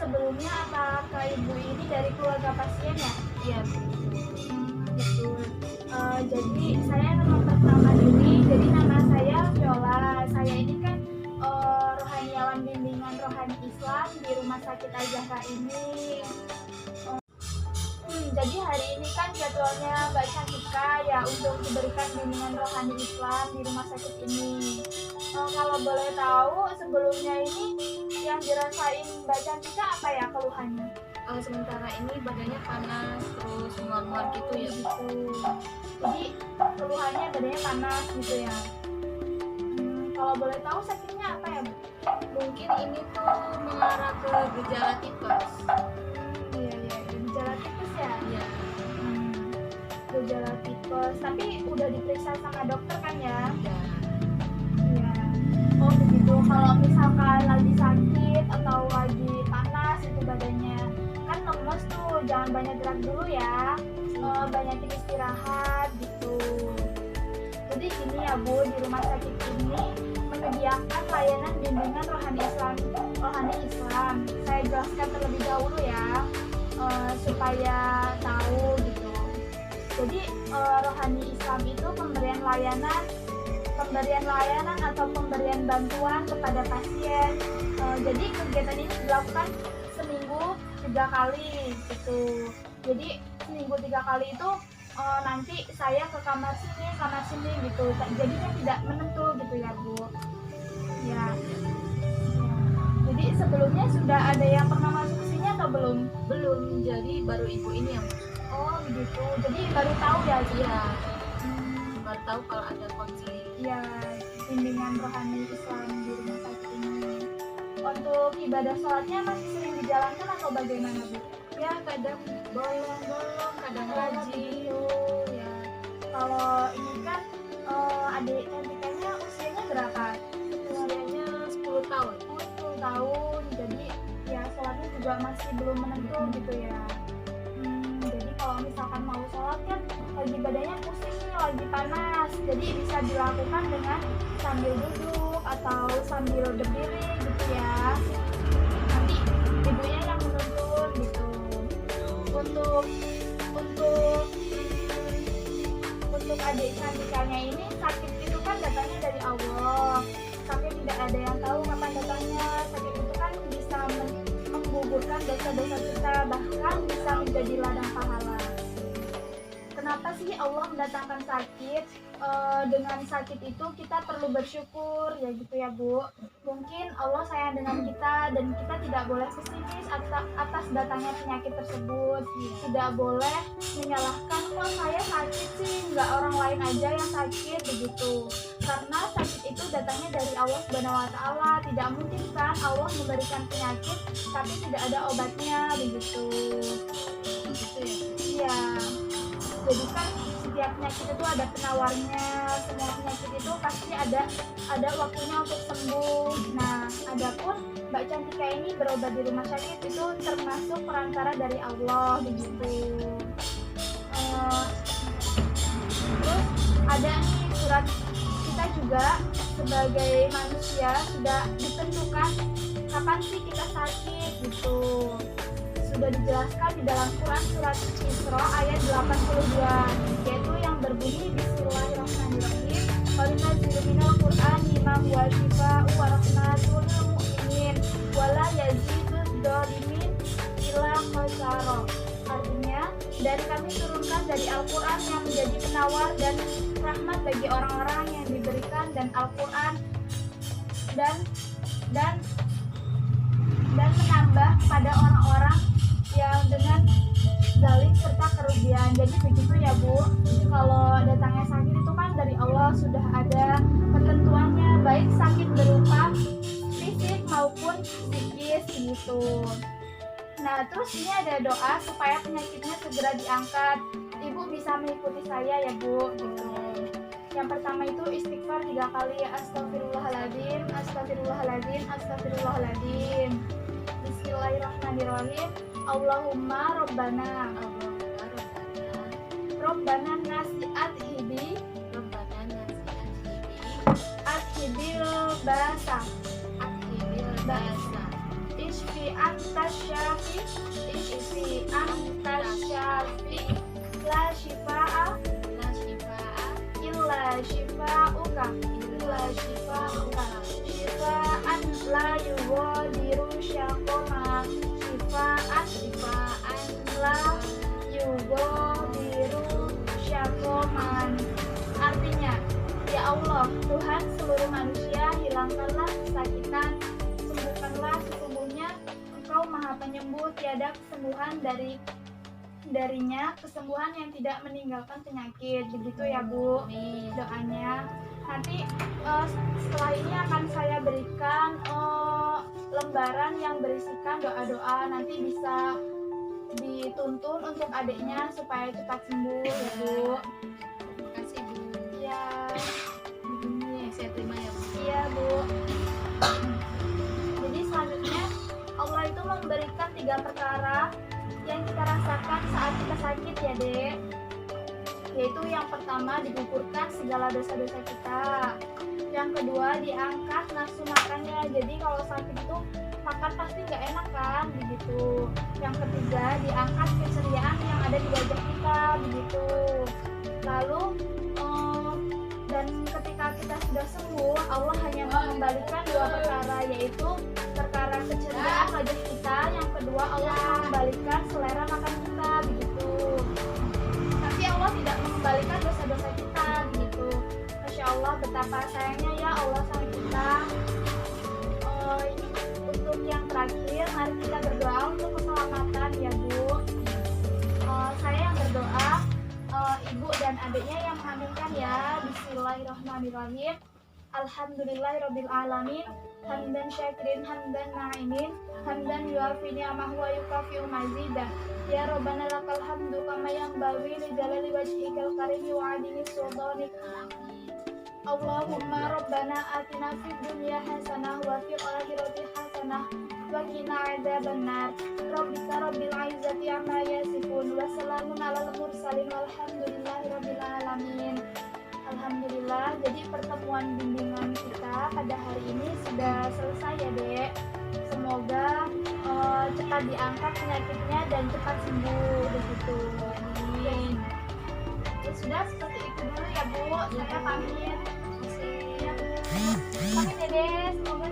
sebelumnya apakah ibu ini dari keluarga pasien ya? Iya. Betul. Jadi saya memperkenalkan diri. Jadi nama saya Viola. Saya ini kan rohaniawan bimbingan rohani Islam di Rumah Sakit Al-Zahra ini. Jadi hari ini kan jadwalnya Mbak Cantika ya untuk diberikan bimbingan rohani Islam di rumah sakit ini. Kalau boleh tahu sebelumnya ini yang dirasain Mbak Cantika apa ya keluhannya? Sementara ini badannya panas terus mual-mual gitu ya. Gitu. Jadi keluhannya badannya panas gitu ya. Kalau boleh tahu sakitnya apa ya Bu? Mungkin ini tuh mengarah ke gejala tipes. Iya, gejala tipes ya. Iya. Gejala tipes. Tapi udah diperiksa sama dokter kan ya? Iya. Iya. Oh begitu. Kalau misalkan lagi sakit atau lagi panas itu badannya, kan lemes tuh, jangan banyak gerak dulu ya. Banyakin istirahat gitu. Jadi gini ya Bu, di rumah sakit ini menyediakan layanan bimbingan rohani Islam. Saya jelaskan terlebih dahulu ya, supaya tahu gitu. Jadi rohani Islam itu pemberian layanan atau pemberian bantuan kepada pasien. Jadi kegiatan ini dilakukan seminggu 3 kali gitu. Jadi seminggu 3 kali itu nanti saya ke kamar sini gitu. Jadi kan tidak menentu gitu ya Bu. Ya. Jadi sebelumnya sudah ada yang pernah masuk ke sini atau belum? Belum, jadi baru ibu ini yang Oh begitu. Jadi baru tahu ya Bu? iya. Baru tahu kalau ada konseling. Ya, bimbingan rohani Islam di rumah sakit ini. Untuk ibadah sholatnya masih sering dijalankan atau bagaimana Bu? Ya kadang bolong-bolong, kadang rajin. Ya. Kalau ini kan adik cantikanya usianya berapa? Usianya 10 tahun. 10 tahun. Jadi ya sholatnya juga masih belum menentu gitu ya. Jadi kalau misalkan mau sholat kan lagi badannya pusing nih, lagi panas. Jadi bisa dilakukan dengan sambil duduk atau sambil berdiri gitu ya. Nanti ibunya yang menuntun gitu. Untuk adik cantikanya ini sakit itu kan datangnya dari Allah. Tapi tidak ada yang tahu kapan datangnya. Sakit itu kan bisa menggugurkan dosa-dosa kita, bahkan bisa menjadi ladang pahala. Kenapa sih Allah mendatangkan sakit? Dengan sakit itu kita perlu bersyukur ya gitu ya Bu. Mungkin Allah sayang dengan kita dan kita tidak boleh pesimis atas datangnya penyakit tersebut. Tidak boleh menyalahkan, kok saya sakit sih, nggak orang lain aja yang sakit begitu. Karena sakit itu datangnya dari Allah Subhanahu wa Ta'ala. Tidak mungkin kan Allah memberikan penyakit tapi tidak ada obatnya begitu. Gitu ya. Iya. Jadi kan setiap penyakit itu ada penawarnya, semua penyakit itu pasti ada waktunya untuk sembuh. Nah, adapun Mbak Cantika ini berobat di rumah sakit itu termasuk perantara dari Allah begitu. Terus ada nih surat kita juga sebagai manusia sudah ditentukan kapan sih kita sakit gitu. Sudah dijelaskan di dalam Quran surat Isra ayat 82, yaitu yang berbunyi Bismillahirrahmanirrahim. Wa nunazzilu minal Qur'ani ma huwa shifaa'un wa rahmatun lil mu'minin wa la yazidud dzalimin illa khasara. Artinya, dan kami turunkan dari Al-Quran yang menjadi penawar dan rahmat bagi orang-orang yang diberikan dan Al-Quran dan menambah pada orang-orang yang dengan zalim serta kerugian. Jadi begitu ya Bu. Kalau datangnya sakit itu kan dari Allah, sudah ada ketentuannya, baik sakit berupa fisik maupun psikis gitu. Nah, terus ini ada doa supaya penyakitnya segera diangkat. Ibu bisa mengikuti saya ya Bu gitu. Yang pertama itu istighfar 3 kali, astagfirullahaladzim, astagfirullahaladzim, astagfirullahaladzim. Bismillahirrahmanirrahim. Allahumma Rabbana nasi'at hibil basa ishfi antas shifa'uka illa shifa'uka shifa'an la yughadiru syaqama shifa'an la yughadiru syaqaman. Artinya, ya Allah, Tuhan seluruh manusia, hilangkanlah kesakitan, sembuhkanlah, sesungguhnya Engkau Maha Penyembuh, tiada kesembuhan darinya, kesembuhan yang tidak meninggalkan penyakit. Begitu ya Bu doanya. Nanti setelah ini akan saya berikan lembaran yang berisikan doa-doa, nanti bisa dituntun untuk adiknya supaya cepat sembuh ya Bu. Terima kasih Bu. Ya, begini. Saya terima ya Bu. Iya Bu. Jadi selanjutnya Allah itu memberikan 3 perkara yang kita rasakan saat kita sakit ya Dek. Yaitu yang pertama, digugurkan segala dosa-dosa kita. Yang kedua, diangkat nafsu makannya. Jadi kalau sakit itu makan pasti nggak enak kan, begitu. Yang ketiga, diangkat keceriaan yang ada di wajah kita, begitu. Lalu dan ketika kita sudah sembuh, Allah hanya mengembalikan 2 perkara, yaitu perkara keceriaan wajah kita. Yang kedua, Allah mengembalikan selera makan kita, begitu. Tapi Allah tidak mengembalikan dosa-dosa kita, begitu. Masya Allah, betapa sayangnya ya Allah sama kita. Untuk yang terakhir, mari kita berdoa untuk keselamatan ya Bu. Saya yang berdoa, ibu dan adiknya yang mengaminkan ya. Bismillahirrahmanirrahim. Alhamdulillahirabbil alamin. Hamdan syakirin hamdan na'imin. Hamdan yuafi ni'amahu wa yukafi'u mazidah. Ya Rabbana lakal hamdu kama yanbaghi li jalali wajhikal karimi wa 'azimi sultanik. Allahumma Rabbana atina fid dunya hasanah wa fil akhirati hasanah wa qina adzabannar. Rabbika rabbil izzati amma yasifun wa salamun alal mursalin walhamdulillahirabbil alamin. Alhamdulillah, jadi pertemuan bimbingan kita pada hari ini sudah selesai ya Dek. Semoga cepat diangkat penyakitnya dan cepat sembuh begitu. Amin. Ya sudah, seperti itu dulu ya Bu. Saya pamit. Pamit ya Dek. Semoga